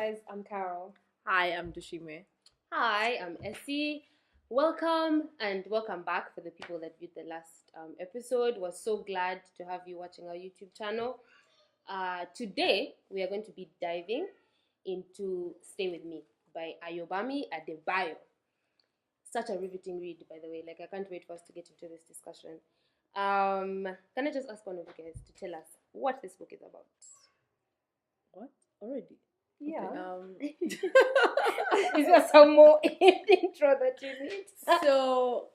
guys, I'm Carol. Hi, I'm Dushime. Hi, I'm Essie. Welcome and welcome back for the people that viewed the last episode. We're so glad to have you watching our YouTube channel. Today, we are going to be diving into Stay With Me by Ayobami Adébáyọ. Such a riveting read, by the way. Like, I can't wait for us to get into this discussion. Can I just ask one of you guys to tell us what this book is about? What? Already? Yeah. Okay, Is there some more intro that you need? so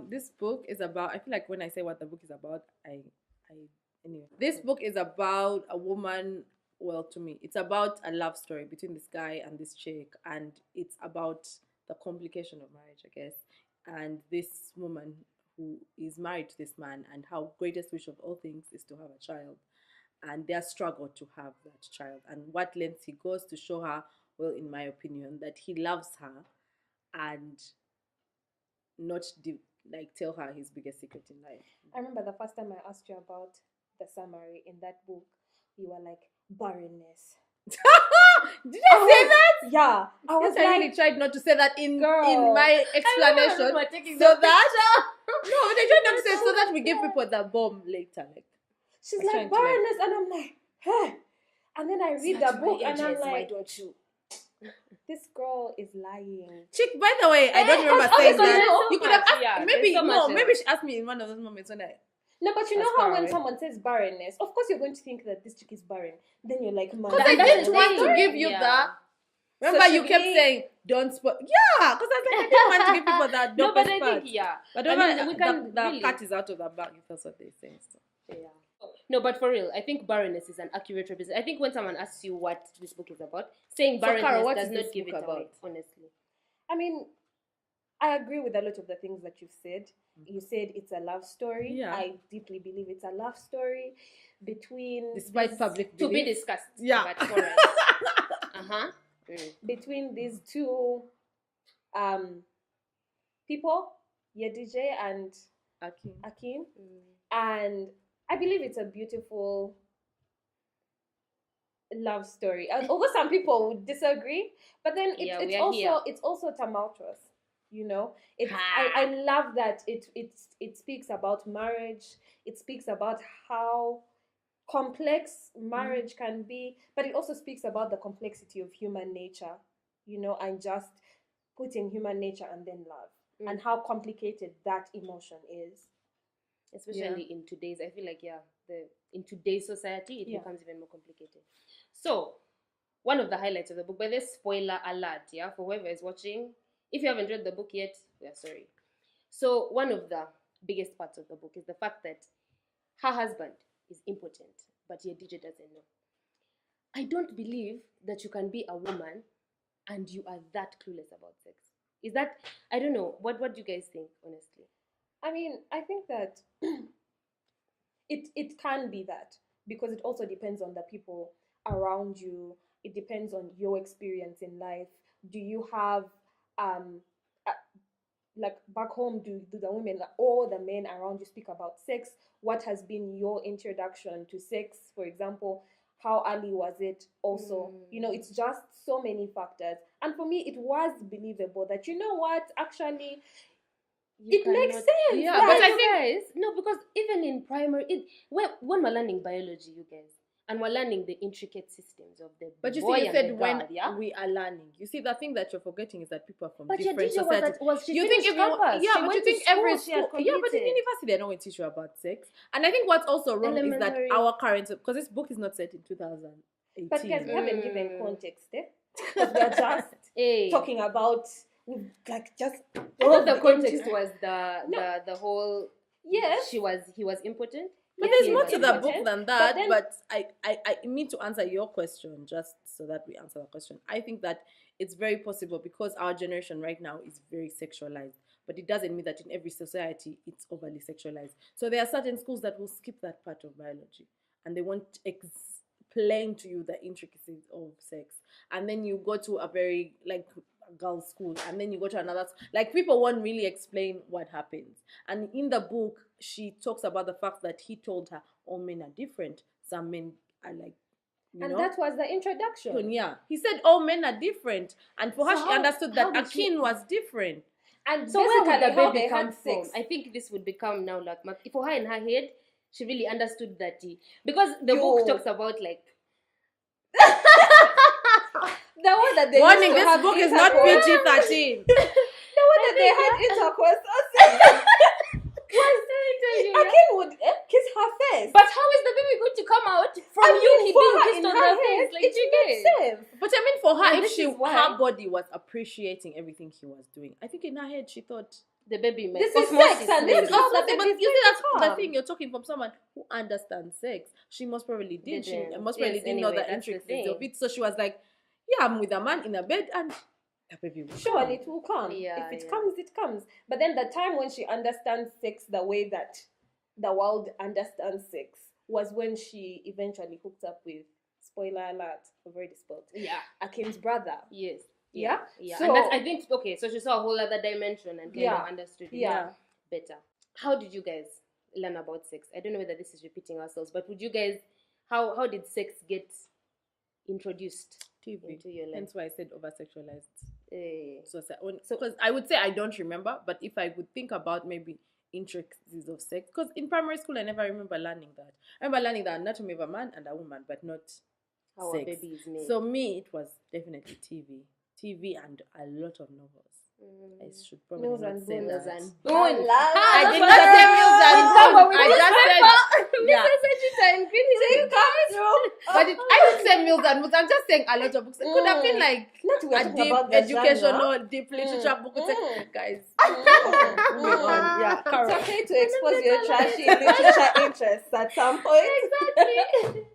this book is about, I feel like when I say what the book is about, anyway. This book is about a woman, well, to me, it's about a love story between this guy and this chick, and it's about the complication of marriage, I guess, and this woman who is married to this man, and how greatest wish of all things is to have a child, and their struggle to have that child, and what lengths he goes to show her, well, in my opinion, that he loves her and not tell her his biggest secret in life. I remember the first time I asked you about the summary in that book, you were like, barrenness. Did I say that? Yeah. I was I really tried not to say that in my explanation. We're taking So that no, but I tried not to say so that we give people the bomb later. Like, she's I'm like, trying to, barrenness, and I'm like, hey. And then I read the book and I'm why like, don't you? this girl is lying. chick, by the way, I don't remember okay, saying so that. there's You could have asked, yeah, maybe there's so much maybe else. she asked me in one of those moments when I. No, but you know That's how far when away. someone says barrenness, of course you're going to think that this chick is barren. Then you're like, man, Because I That's didn't the want to thing. give you Yeah. that. Remember, So you should kept we- saying, don't spoil. Yeah, because I was like, I didn't want to give people that. No, but I part. think, yeah. But I remember, mean, we can the really- cat is out of the bag, if that's what they say. So. Yeah. No, but for real, I think barrenness is an accurate representation. I think when someone asks you what this book is about, saying So, Carol, barrenness what does is not this give it book away, about? honestly. I mean, I agree with a lot of the things that you've said. You said it's a love story. Yeah. I deeply believe it's a love story between Despite these- public To be belief. discussed. Yeah. But for us. Uh-huh. between these two people, Yedije and Akin. Akin, and I believe it's a beautiful love story. Although some people would disagree, but then Yeah, it's we are here. also tumultuous. You know, I love that it speaks about marriage. It speaks about how complex marriage can be, but it also speaks about the complexity of human nature. You know, and just putting human nature and then love, and how complicated that emotion is. Especially in today's, I feel like, in today's society, it Yeah. becomes even more complicated. So, one of the highlights of the book, by this spoiler alert, yeah, for whoever is watching, if you haven't read the book yet, we are sorry. So, one of the biggest parts of the book is the fact that her husband is impotent, but Yedije doesn't know. I don't believe that you can be a woman and you are that clueless about sex. Is that, I don't know, what do you guys think, honestly? I mean, I think that it can be that, because it also depends on the people around you. It depends on your experience in life. Do you have like back home, do the women or the men around you speak about sex? What has been your introduction to sex, for example? How early was it? Also, you know, it's just so many factors. And for me, it was believable that, you know what, actually, it makes sense. Yeah, But but I think guys, no, because even in primary, when we're learning biology, you guys, and we're learning the intricate systems of the But you boy see, you and the said when girl, yeah? we are learning. You see, the thing that you're forgetting is that people are from But different Yedije societies. was she You think finished if you, campus. yeah, She but went you think to school, every she had school, yeah, but in completed. university they're not going to teach you about sex. And I think what's also wrong is that Elementary. our current, because this book is not set in 2018. But guys, we haven't given context, eh? Because we are just Hey. talking about, we've like just. I thought the context into- was the whole. Yes. he was impotent. But Yes, there's he more was to the book impotent, than but that. then- But I need to answer your question just so that we answer the question. I think that it's very possible because our generation right now is very sexualized. But it doesn't mean that in every society it's overly sexualized. So there are certain schools that will skip that part of biology and they won't explain to you the intricacies of sex. And then you go to a very like girls' school, and then you go to another like people won't really explain what happens. And in the book, she talks about the fact that he told her all men are different. Some men are like And that was the introduction. Yeah. He said all men are different. And for her, So she understood that Akin was different. And so where would the basically how baby they come had from? sex. I think this would become now like for her in her head, she really understood that because the book talks about like the one that they Warning, used to this have book is not intercourse. PG-13. The one that they had intercourse. Akin would kiss her face. But how is the baby going to come out from you being kissed on her face? Like, it makes sense. But I mean, for her, And if her body was appreciating everything he was doing, I think in her head she thought the baby meant this is sex, and this is how the but baby you see, that's the thing, you're talking from someone who understands sex. She most probably did. She most probably didn't know the intricacies of it. So she was like, yeah, I'm with a man in a bed and the baby will come. It will come. Yeah, if it comes, it comes. But then the time when she understands sex the way that the world understands sex was when she eventually hooked up with, spoiler alert, I've already spoiled. Yeah. Akin's brother. Yes. Yeah. Yeah. So, and that's, I think, okay, so she saw a whole other dimension and kind of understood it better. How did you guys learn about sex? I don't know whether this is repeating ourselves, but would you guys, how did sex get introduced into your life? Hence why I said over-sexualized. So because I would say I don't remember, but if I would think about maybe intricacies of sex, because in primary school I never remember learning that. I remember learning the anatomy of a man and a woman, but not how sex. A baby is made. So me, it was definitely TV and a lot of novels. I should probably Mills not and say Boone. that. I did not say Mills and Boone. I just said but I didn't say Mills and Boone. I'm just saying a lot of books. It could have been like a deep educational, deep literature book. Guys, moving on. Yeah, correct. It's okay to expose your trashy literature interests at some point. Exactly.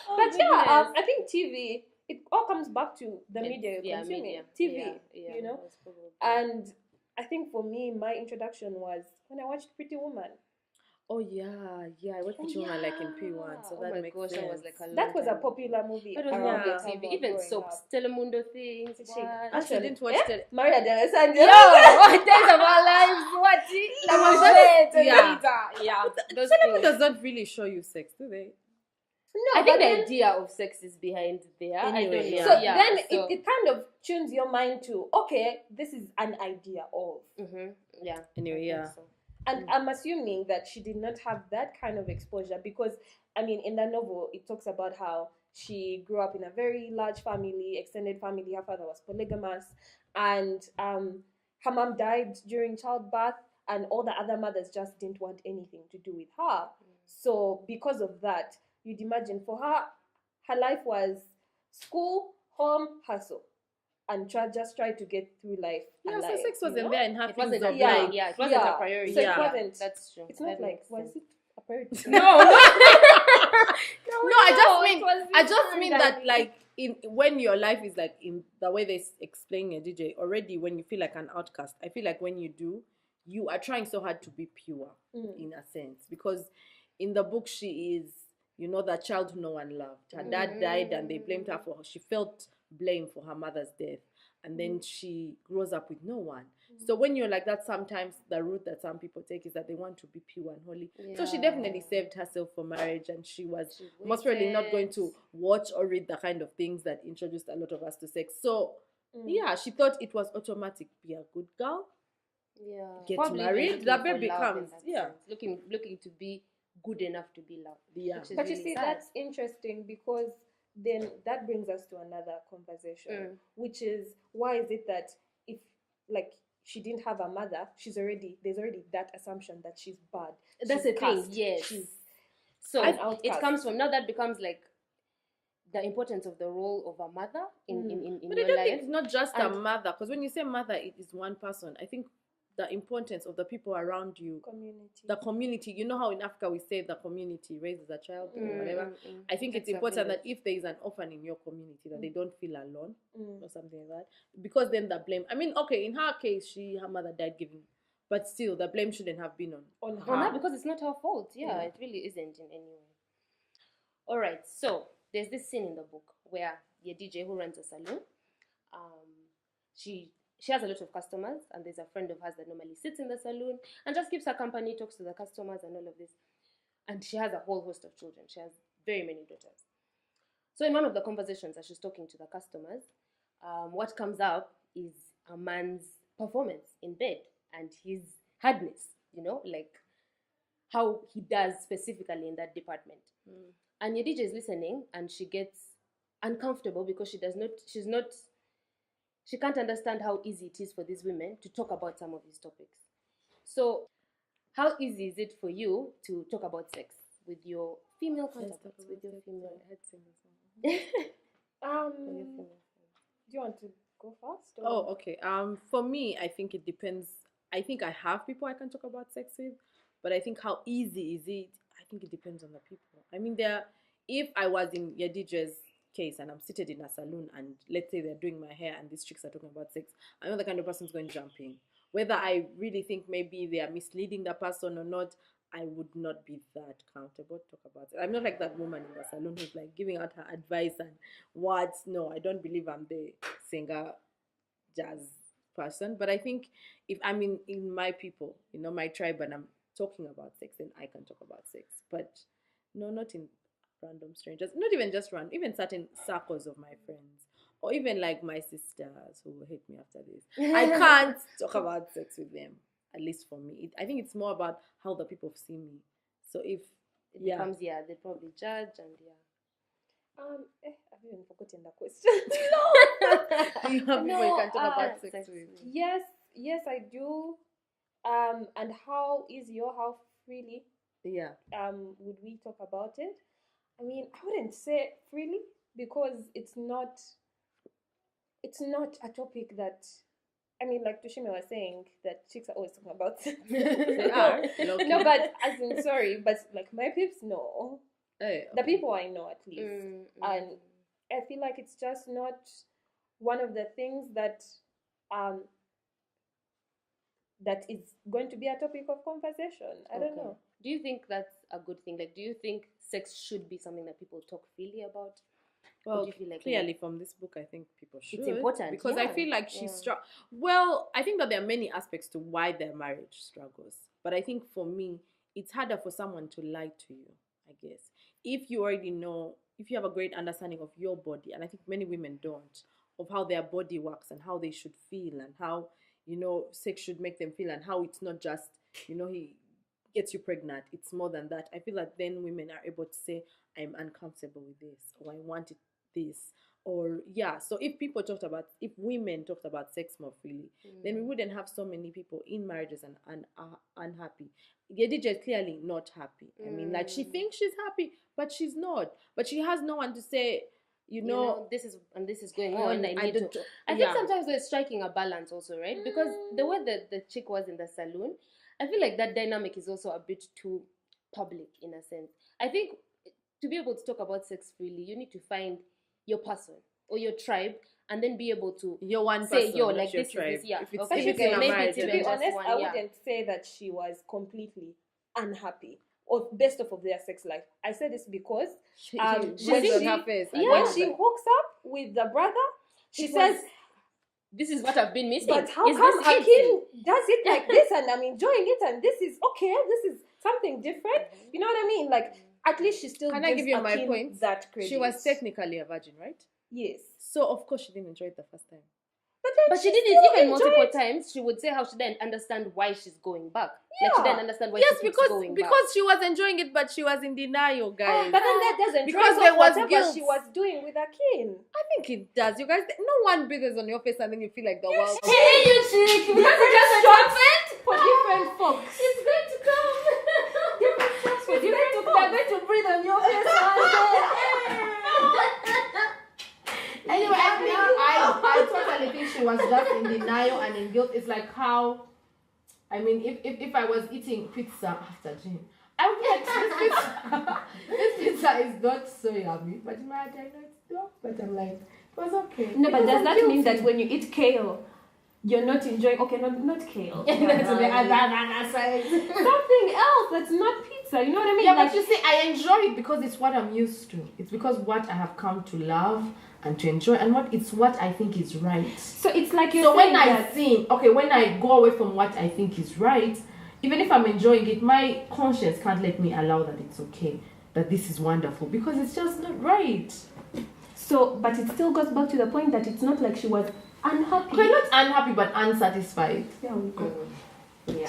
But I think TV, it all comes back to the media you're consuming. TV, you know? And I think for me, my introduction was when I watched Pretty Woman. Oh yeah, I watched Pretty Woman like in P1, so that makes sense. That was a popular movie. That was around the TV, time even growing soaps, up. Telemundo things. Actually, I didn't watch it. Maria de Alessandro. Days of Our Lives. What? Telemundo does not really show you sex, do they? No, I think the idea of sex is behind there. Anyway, I don't know. So then it kind of tunes your mind to, okay, this is an idea of. Yeah. Anyway, So. And I'm assuming that she did not have that kind of exposure because, I mean, in the novel, it talks about how she grew up in a very large family, extended family. Her father was polygamous, and her mom died during childbirth, and all the other mothers just didn't want anything to do with her. So because of that, you'd imagine for her, her life was school, home, hustle, and just try to get through life. Yeah, alive, so sex wasn't there in her. It wasn't of it wasn't a priority. So it wasn't. That's true. It's not like, was it a priority? No, I just mean that like when your life is like in the way they explain a DJ already, when you feel like an outcast, I feel like when you are trying so hard to be pure in a sense, because in the book she is, the child who no one loved. Her dad died and they blamed her she felt blame for her mother's death, and then she grows up with no one. So when you're like that, sometimes the route that some people take is that they want to be pure and holy. So she definitely saved herself for marriage, and she was most probably not going to watch or read the kind of things that introduced a lot of us to sex. So she thought it was automatic. Be a good girl, get probably married, the baby comes. Looking to be good enough to be loved. But really you see, that's interesting, because then that brings us to another conversation, which is, why is it that if like she didn't have a mother, there's already that assumption that she's bad. That's the thing. Yes. So it comes from, now that becomes like the importance of the role of a mother in but your I don't life. think it's not just a mother, because when you say mother, it is one person. I think the importance of the people around you, the community. You know how in Africa we say the community raises a child or whatever. I think it's important that if there is an orphan in your community, that they don't feel alone or something like that, because then the blame. I mean, okay, in her case, her mother died giving, but still the blame shouldn't have been on her, because it's not her fault. It really isn't in any way. All right, so there's this scene in the book where the DJ who runs a salon, she has a lot of customers, and there's a friend of hers that normally sits in the salon and just keeps her company, talks to the customers and all of this. And she has a whole host of children. She has very many daughters. So in one of the conversations as she's talking to the customers, what comes up is a man's performance in bed and his hardness, like how he does specifically in that department. And Yedija is listening and she gets uncomfortable because she can't understand how easy it is for these women to talk about some of these topics. So how easy is it for you to talk about sex with your female counterparts, with your female do you want to go first? Or? Oh, okay. For me, I think it depends. I think I have people I can talk about sex with, but I think how easy is it? I think it depends on the people. I mean, if I was in Yedija's case and I'm seated in a salon and let's say they're doing my hair and these chicks are talking about sex, I know the kind of person's going to jump in. Whether I really think maybe they are misleading the person or not, I would not be that comfortable to talk about it. I'm not like that woman in the salon who's like giving out her advice and words. No, I don't believe I'm the singer jazz person. But I think if I'm in my people, my tribe, and I'm talking about sex, then I can talk about sex. But no, not in random strangers. Not even just even certain circles of my friends. Or even like my sisters who will hate me after this. I can't talk about sex with them. At least for me. I think it's more about how the people see me. So if it becomes, they probably judge and I've even forgotten the question. No. You have people you can talk about sex with. Yes, I do. And how easy or how freely would we talk about it? I mean, I wouldn't say freely because it's not a topic that, I mean, like Tushime was saying, that chicks are always talking about. They are. No, but as in, sorry, but like my peeps know. Hey, okay. The people I know, at least. And I feel like it's just not one of the things that that is going to be a topic of conversation. I don't know. Do you think that's a good thing? Like, do you think sex should be something that people talk freely about? Well, do you feel like clearly from this book, I think people should. It's important. Because I feel like she's struck. Well, I think that there are many aspects to why their marriage struggles. But I think for me, it's harder for someone to lie to you, I guess. If you already know, if you have a great understanding of your body, and I think many women don't, of how their body works and how they should feel and how, sex should make them feel and how it's not just, he gets you pregnant. It's more than that. I feel like then women are able to say, I'm uncomfortable with this, or I want it this, or so if women talked about sex more freely, then we wouldn't have so many people in marriages and unhappy. Yedija is clearly not happy. I mean, like, she thinks she's happy, but she's not. But she has no one to say, this is going on. I think sometimes we're striking a balance also, right? Because the way that the chick was in the saloon, I feel like that dynamic is also a bit too public in a sense. I think to be able to talk about sex freely, you need to find your person or your tribe, and then be able to your one say, person, like your this tribe. is this, If it's, okay, marriage, to be honest, I wouldn't say that she was completely unhappy or based off of their sex life. I say this because when she hooks up with the brother, she says, this is what I've been missing. But how come Akin does it like this and I'm enjoying it and this is okay, this is something different? You know what I mean? Like, at least she still Can I give you my point? That credit. She was technically a virgin, right? Yes. So of course she didn't enjoy it the first time. But she did it even multiple times. She would say how she didn't understand why she's going back. Like, she didn't understand why she keeps going back. Because she was enjoying it, but she was in denial, guys. But then that doesn't because there was guilt. She was doing with Akin. I think it does. You guys, no one breathes on your face and then you feel like the world. Hey, you chick! Because it just happened for different folks. It's going to come. They're going to breathe on your face. Anyway, I totally think she was just in denial and in guilt. It's like how, I mean, if I was eating pizza after gym, I would be like, this pizza is not so yummy, but in my head I know it's not. But I'm like, it was okay. No, but does that mean that when you eat kale, you're not enjoying? Okay, not kale. That's the other side. Something else that's not pizza. You know what I mean? Yeah, but you see, I enjoy it because it's what I'm used to. It's because what I have come to love and to enjoy, and what I think is right. So it's like you're so saying when I go away from what I think is right, even if I'm enjoying it, my conscience can't let me allow that it's okay, that this is wonderful, because it's just not right. So, but it still goes back to the point that it's not like she was unhappy. Okay, not unhappy, but unsatisfied. There we go. Yeah.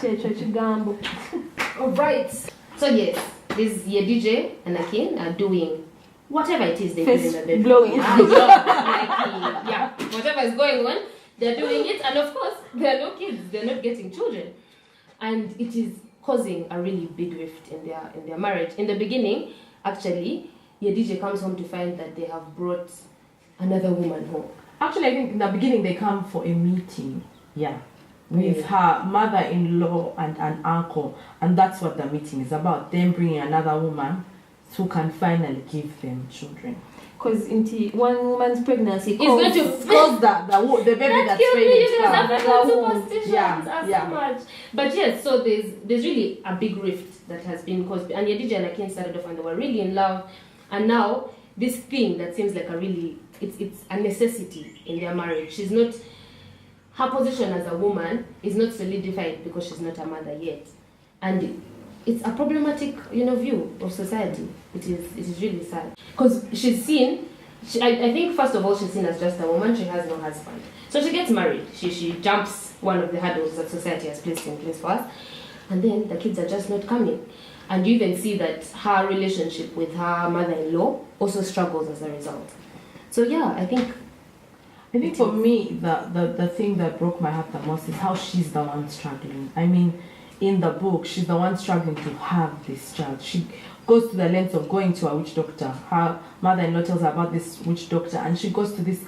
All right. So yes, this Yedije and Akin are doing whatever it is they do in the bedroom. Blowing. Yeah, whatever is going on, they're doing it, and of course, there are no kids. They're not getting children, and it is causing a really big rift in their marriage. In the beginning, actually, Yedije comes home to find that they have brought another woman home. Actually, I think in the beginning they come for a meeting. Yeah. With her mother-in-law and an uncle, and that's what the meeting is about. Them bringing another woman who can finally give them children. Because one woman's pregnancy is going to cause the baby that's ready to come. So much. But yes, so there's really a big rift that has been caused. And Yedije and Akin started off and they were really in love, and now this thing that seems like it's a necessity in their marriage. She's not. Her position as a woman is not solidified because she's not a mother yet, and it's a problematic, view of society. It is really sad because she's seen. I think first of all she's seen as just a woman. She has no husband, so she gets married. She jumps one of the hurdles that society has placed in place for us, and then the kids are just not coming. And you even see that her relationship with her mother-in-law also struggles as a result. So yeah, I think for me, the thing that broke my heart the most is how she's the one struggling. I mean, in the book, she's the one struggling to have this child. She goes to the length of going to a witch doctor. Her mother-in-law tells her about this witch doctor, and she goes to this,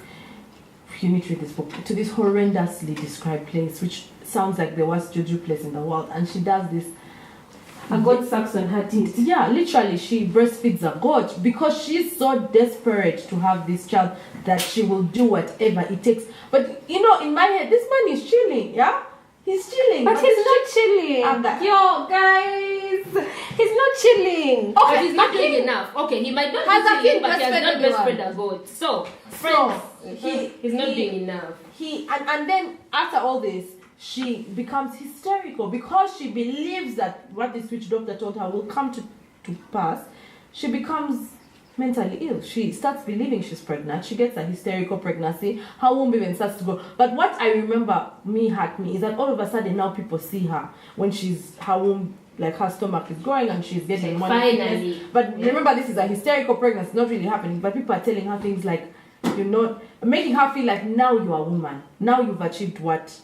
you need to read this book, to this horrendously described place, which sounds like the worst juju place in the world. And she does this. A goat sucks on her teeth. Yeah, literally, she breastfeeds a goat because she's so desperate to have this child that she will do whatever it takes. But in my head, this man is chilling, yeah? He's chilling. But he's not chilling. Yo, guys, he's not chilling. Okay, but he's not doing enough. Okay, he might not be chilling, but he has not breastfed a goat. So, friends, he's not doing enough. And then after all this, she becomes hysterical because she believes that what this witch doctor told her will come to pass. She becomes mentally ill. She starts believing she's pregnant. She gets a hysterical pregnancy. Her womb even starts to go. But what I remember hurt me is that all of a sudden now people see her when her womb, like her stomach is growing and she's getting more. Finally. But remember, this is a hysterical pregnancy, not really happening. But people are telling her things like, making her feel like now you're a woman. Now you've achieved what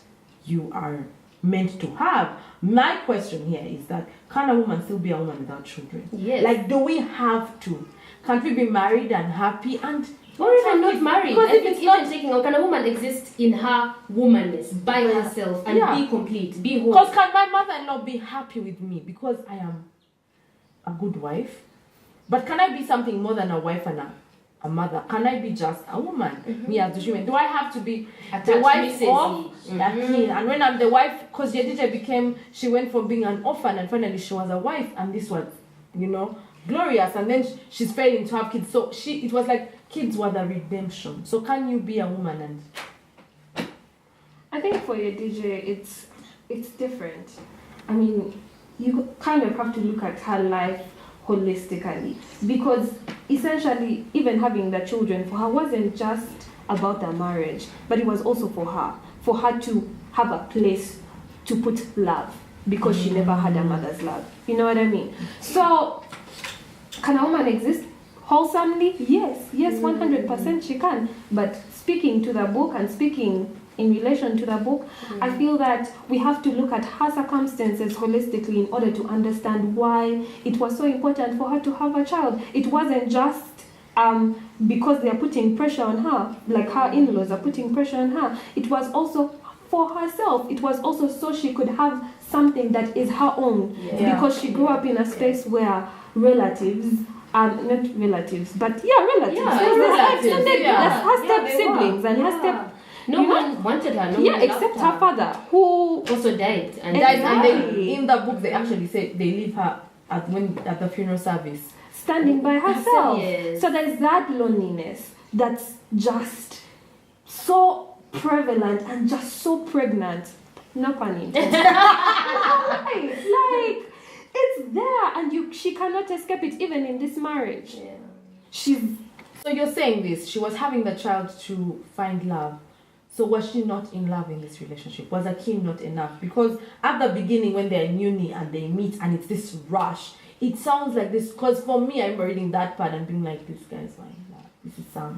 you are meant to have. My question here is that can a woman still be a woman without children? Yes. Like, do we have to? Can't we be married and happy and or even not married? Because if it's not taking, or can a woman exist in her womanness by herself and be complete, be whole? Because can my mother-in-law be happy with me because I am a good wife? But can I be something more than a wife and a mother? Can I be just a woman? Me as the human. Do I have to be the wife of Akin? And when I'm the wife, because Yedije she went from being an orphan and finally she was a wife, and this was, glorious. And then she's failing to have kids. So it was like kids were the redemption. So can you be a woman? And I think for Yedije, it's different. I mean, you kind of have to look at her life holistically, because essentially even having the children for her wasn't just about the marriage, but it was also for her to have a place to put love, because she never had a mother's love. You know what I mean? So can a woman exist wholesomely? Yes, 100% she can. But speaking to the book and speaking in relation to the book, I feel that we have to look at her circumstances holistically in order to understand why it was so important for her to have a child. It wasn't just because they are putting pressure on her, like her in-laws are putting pressure on her. It was also for herself. It was also so she could have something that is her own, because she grew up in a space where relatives, not relatives, but relatives. Her step siblings and her step. No one wanted her. No one except her father, who also died. And they, in the book, they actually say they leave her at the funeral service, standing by herself. Yes. So there's that loneliness that's just so prevalent and just so pregnant. No pun intended. like it's there, and she cannot escape it even in this marriage. She's So you're saying this, she was having the child to find love. So was she not in love in this relationship? Was Akeem not enough? Because at the beginning when they're in uni and they meet and it's this rush, it sounds like this, because for me, I'm reading that part and being like, this guy's like, this is I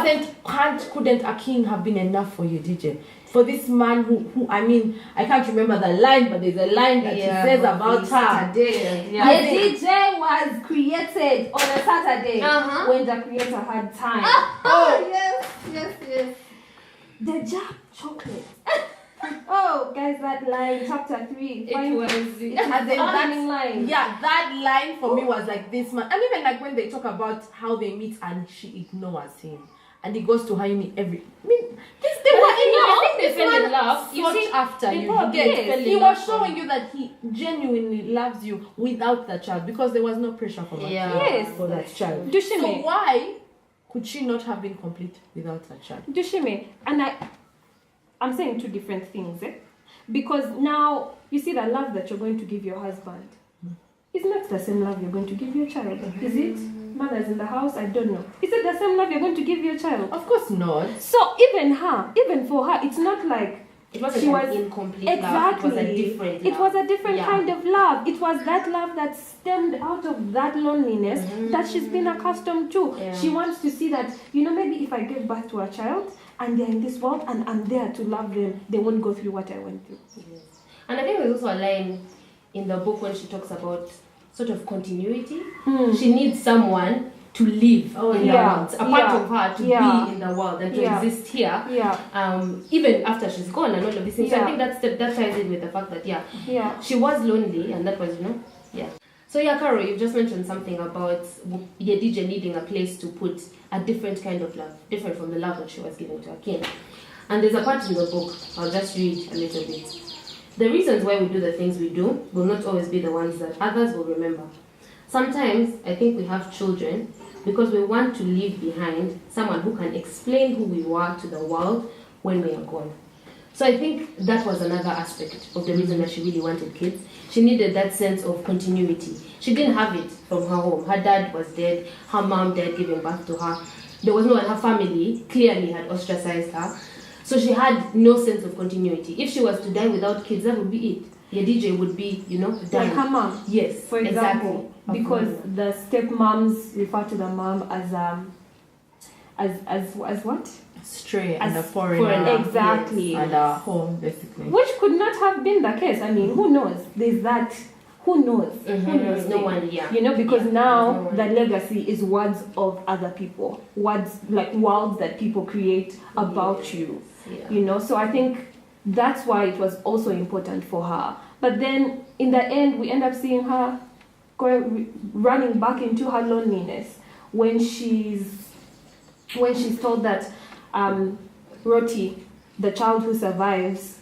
think couldn't Akeem have been enough for you, DJ? For this man who I mean, I can't remember the line, but there's a line that he says about her. Yeah. The DJ was created on a Saturday when the creator had time. Yes. The Jack chocolate. Oh, guys, that line, chapter 3. It was that line. Yeah, that line for me was like this man. And even like when they talk about how they meet and she ignores him. And he goes to her uni every. I mean, I think they fell in love. You see, after you get, he was showing you that he genuinely loves you without the child because there was no pressure for for that child. So why could she not have been complete without that child? Dushime, and I'm saying two different things, because now you see the love that you're going to give your husband is not the same love you're going to give your child. Is it? Mothers in the house, I don't know. Is it the same love you're going to give your child? Of course not. So even for her, it's not like it wasn't an incomplete love. It was a different love. It was a different kind of love. It was that love that stemmed out of that loneliness that she's been accustomed to. Yeah. She wants to see that, maybe if I give birth to a child and they're in this world and I'm there to love them, they won't go through what I went through. Yes. And I think there's also a line in the book when she talks about sort of continuity. She needs someone to live in the world, a part of her to be in the world and to exist here, even after she's gone and all of these things. So I think that ties in with the fact that she was lonely, and that was So Carol, you've just mentioned something about DJ needing a place to put a different kind of love, different from the love that she was giving to Akeem. And there's a part in the book, I'll just read a little bit. The reasons why we do the things we do will not always be the ones that others will remember. Sometimes I think we have children because we want to leave behind someone who can explain who we were to the world when we are gone. So I think that was another aspect of the reason that she really wanted kids. She needed that sense of continuity. She didn't have it from her home. Her dad was dead. Her mom died giving birth to her. There was no one. Her family clearly had ostracized her. So she had no sense of continuity. If she was to die without kids, that would be it. Your DJ would be, done. Like her mom. Yes, for example. Exactly. Because the stepmoms refer to the mom as what? Stray and a foreigner. Exactly. And a home, basically. Which could not have been the case. I mean, who knows? There's that. Who knows? Who knows? No one, because now the legacy is words of other people. Words, like worlds that people create about you. Yeah. So I think that's why it was also important for her. But then, in the end, we end up seeing her running back into her loneliness when she's told that Roti, the child who survives,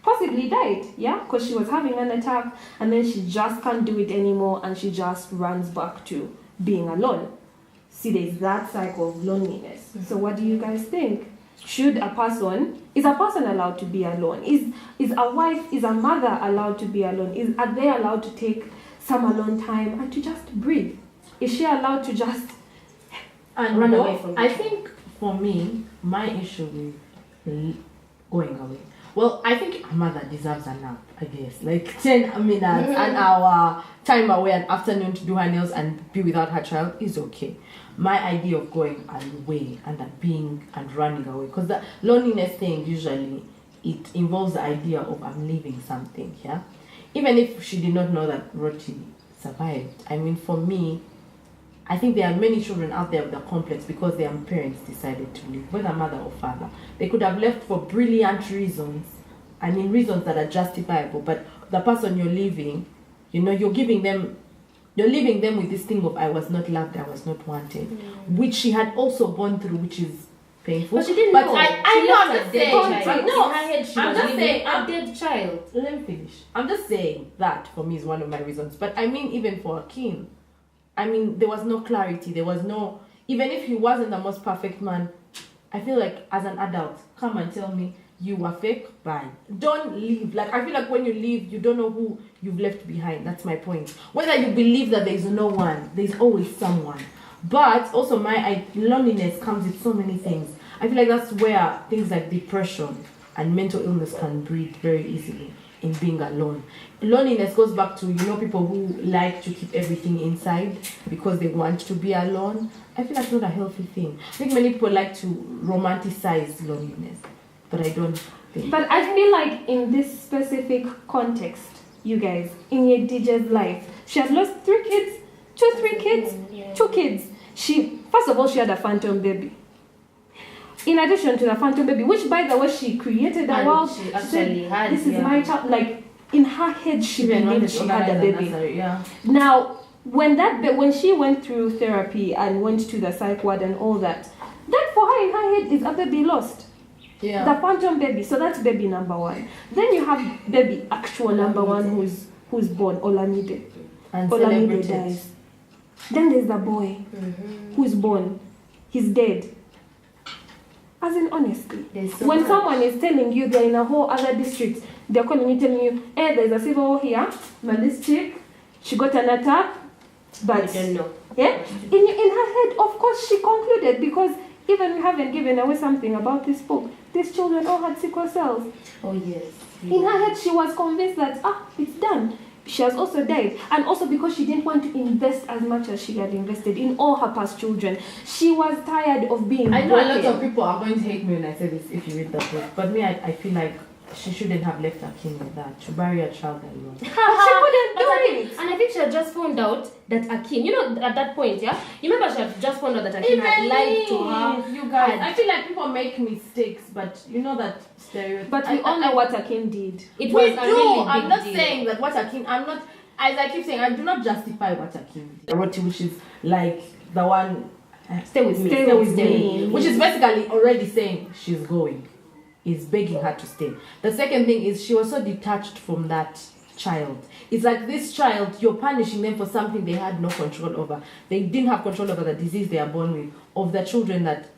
possibly died, because she was having an attack and then she just can't do it anymore and she just runs back to being alone. See, there's that cycle of loneliness. So what do you guys think? Is a person allowed to be alone? Is a wife, is a mother allowed to be alone? Are they allowed to take some alone time and to just breathe? Is she allowed to just run away from it? I think for me, my issue with going away. Well, I think a mother deserves a nap, I guess. Like 10 minutes, an hour, time away, an afternoon to do her nails and be without her child is okay. My idea of going away and running away, because the loneliness thing usually it involves the idea of I'm leaving something, even if she did not know that Roti survived. I mean, for me, I think there are many children out there with a complex because their parents decided to leave, whether mother or father. They could have left for brilliant reasons, I mean reasons that are justifiable, but the person you're leaving, you're leaving them with this thing of I was not loved, I was not wanted, which she had also gone through, which is painful. But she didn't know. I know I'm just saying. No, in her head she was leaving a dead child. Let me finish. I'm just saying that for me is one of my reasons. But I mean, even for Akeem, I mean, there was no clarity. There was no, even if he wasn't the most perfect man, I feel like as an adult, come and tell me you were fake, bye. Don't leave. Like, I feel like when you leave, you don't know who you've left behind. That's my point. Whether you believe that there's no one, there's always someone. But also loneliness comes with so many things. I feel like that's where things like depression and mental illness can breed very easily, in being alone. Loneliness goes back to, people who like to keep everything inside because they want to be alone. I feel that's not a healthy thing. I think many people like to romanticize loneliness, but I don't think. But I feel like in this specific context, you guys, in your DJ's life, she has lost 3 kids, 3 kids, 2 kids. First of all, she had a phantom baby. In addition to the phantom baby, which by the way she created a world, she actually had. This is my child. Like in her head, she believed she had a baby. Now, when she went through therapy and went to the psych ward and all that for her in her head is a baby lost. Yeah. The phantom baby. So that's baby number 1. Then you have baby actual number 1 who's born, Olamide. And Olamide dies. Then there's the boy who's born. He's dead. As in, honestly, when someone is telling you they're in a whole other district, they're calling you, telling you, there's a civil war here, but this chick, she got an attack, but I don't know. Yeah, in her head, of course, she concluded, because even we haven't given away something about this book. These children all had sickle cells. Oh yes. In her head, she was convinced that it's done. She has also died, and also because she didn't want to invest as much as she had invested in all her past children. She was tired of being I know broken. a lot of people are going to hate me when I say this if you read the book, but me, I feel like she shouldn't have left her king like that, to bury a child alone. She couldn't do it. And I think she had just found out that Akin, at that point, yeah? You remember she had just found out that Akin had lied to her. You guys, I feel like people make mistakes, but you know that stereotype. But we all know what Akin did. It was a really big I'm not deal. saying that what Akin, I'm not, as I keep saying, I do not justify what Akin did. Roti, which is like the one, Stay with me. Stay with me. which is basically already saying she's going, is begging her to stay. The second thing is she was so detached from that child. It's like this child, you're punishing them for something they had no control over. They didn't have control over the disease they are born with, of the children that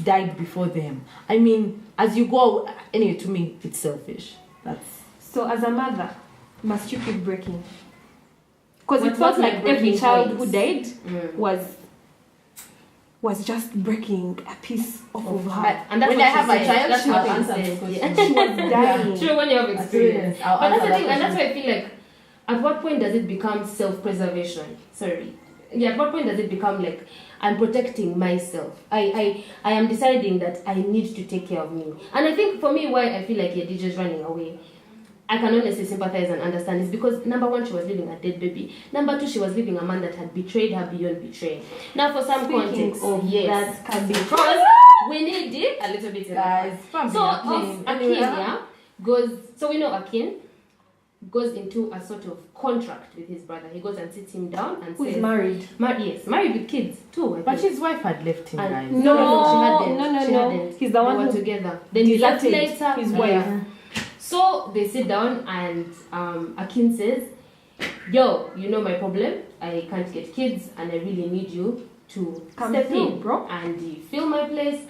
died before them. I mean, as you go, anyway, to me, it's selfish. That's So as a mother, must you keep breaking? Because it What felt like every breaking child points? who died was just breaking a piece off of her. And that's when what I have she a said. child, That's she will what she answer said. this question. Yeah. She was dying. True, when you have experience. I'll But that's answer the thing, that and that's why question. I feel like, at what point does it become self-preservation? Sorry. Yeah, at what point does it become like, I'm protecting myself. I am deciding that I need to take care of me. And I think for me, why I feel like your DJ is running away, I can honestly sympathize and understand is because number 1, she was leaving a dead baby. Number 2, she was leaving a man that had betrayed her beyond betraying. Now, for some Speaking context, of yes, that can be because we need it a little bit. Guys, So Akin, yeah, goes. So we know Akin goes into a sort of contract with his brother. He goes and sits him down and Who says, is married? Yes, married with kids too. I But think. his wife had left him, And- guys. No, she hadn't. no, She no. hadn't. He's the They one were who together. Then he left deserted later. his Yeah. wife. So they sit down and Akin says, "Yo, you know my problem. I can't get kids, and I really need you to Come step through, in, bro. and fill my place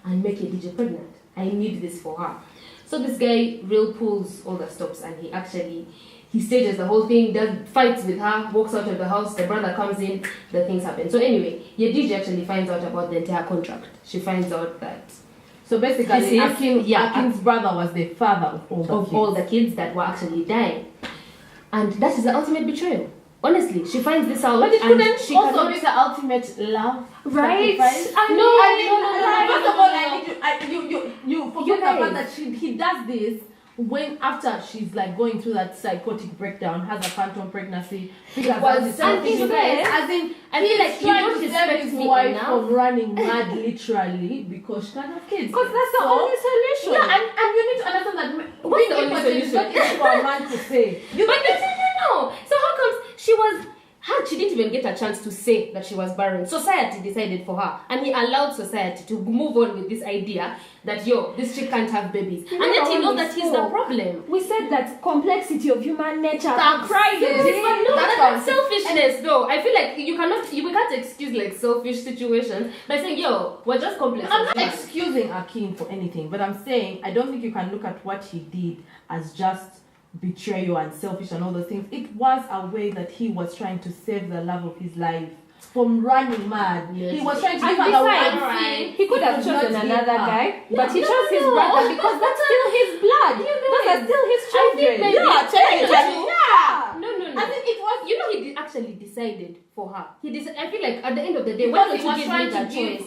and make a DJ pregnant. I need this for her." So this guy real pulls all the stops, and he stages the whole thing, does fights with her, walks out of the house. The brother comes in, the things happen. So anyway, your DJ actually finds out about the entire contract. She finds out that So basically, This is- Akin's brother was the father of all the kids. all the kids that were actually dying, and that is the ultimate betrayal. Honestly, she finds this out, But it and couldn't she also cannot. be the ultimate love. Right? Sacrifice? I No, know. First of all, I need you forget guys. the fact that he does this when after she's like going through that psychotic breakdown, has a phantom pregnancy, figures was out the something selfish bad. as in I feel like you trying don't to save respect his me wife enough. from running mad literally because she can't have kids. Because that's the So- only solution. Yeah, and you need to understand that What's being the only impotent is not solution? easy for a man to say. But no. So how comes she didn't even get a chance to say that she was barren. Society decided for her, and he allowed society to move on with this idea that this chick can't have babies, and yet he knows that he's the problem. We said that complexity of human nature. Thanks. Cry But no, That's that's selfishness, though. I feel like we can't excuse like selfish situations by saying, we're just complex. I'm not excusing Akin for anything, but I'm saying I don't think you can look at what he did as just betrayal and selfish and all those things. It was a way that he was trying to save the love of his life from running mad. Yes. He was trying to And give her the besides, one. he could have He could chosen not another give her. guy, but he chose his brother because that's still his blood. Those are still his children. maybe- Yeah. No. I think it was. You know, he actually decided for her. I feel like at the end of the day, Because why he don't was you give trying me to that give.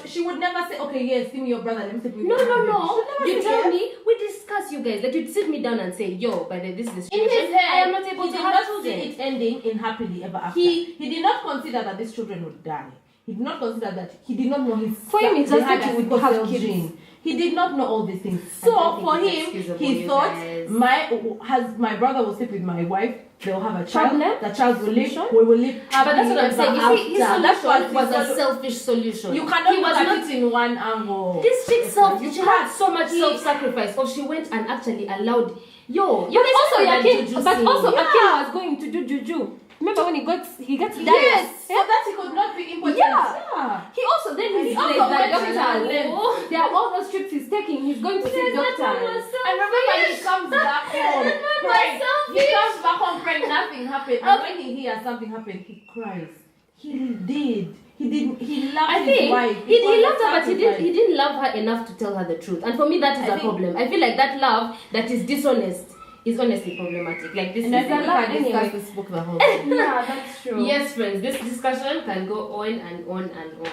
choice? She would never say, okay, yes, give me your brother. Let me take with No. She would never You say tell yes. me, we discuss, you guys. Like, you'd sit me down and say, yo, by the way, this is the In situation. his head, I am not able he to did have not children. see it ending in happily ever after. He- He did not consider that these children would die. He did not consider that. He did not know his. For him, it's they just had like a he would sickle have cell kids. gene. He did not know all these things. I don't So think for it's him, excusable, he you thought guys. my brother will sleep with my wife. They'll have a child. Problem? The child will live. We will live. But that's what I'm saying. You see, his That's solution what was a selfish solution. You cannot He look was at not. it in one angle. This chick You she had can't. so much He- self-sacrifice. Or she went and actually allowed. Yo, But also, that Akin, juju but scene. also Yeah. Akin was going to do juju. Remember when he gets diarrhea? Yes, so that he could not be impotent. Yeah. He also then And he's he also like went to doctors. London. There are all those trips he's taking. He's going to see doctors. And remember, he comes back home praying. He comes back home praying, nothing happened. And when he hears something happen, he cries. He did. He didn't. He loved I his think wife. he It was loved a her, but he sacrifice. didn't love her enough to tell her the truth. And for me, that is I a think- problem. I feel like that love that is dishonest is honestly problematic. Like this And I is think we a lot can discuss anyway. this book the whole time. Yeah, that's true. Yes, friends, this discussion can go on and on and on.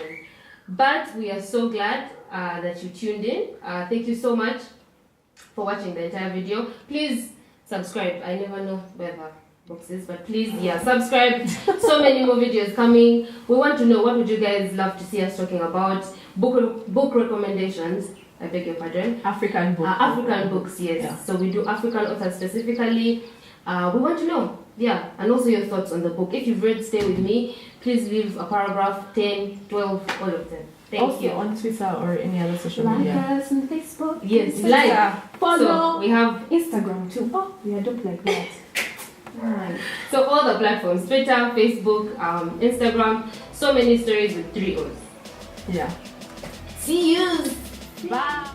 But we are so glad that you tuned in. Thank you so much for watching the entire video. Please subscribe. I never know where the box is, but please, subscribe. So many more videos coming. We want to know, what would you guys love to see us talking about? Book recommendations. I beg your pardon. African book. African books, yes. Yeah. So we do African authors specifically. We want to know, and also your thoughts on the book. If you've read Stay With Me, please leave a paragraph, 10, 12, all of them. Thank Also you. on Twitter or any other social Like media. us on Facebook. Yes, Instagram. like. Follow. So we have Instagram too. Oh, we are dope like that. so all the platforms: Twitter, Facebook, Instagram. So many stories with 3 O's. Yeah. See you. Bye.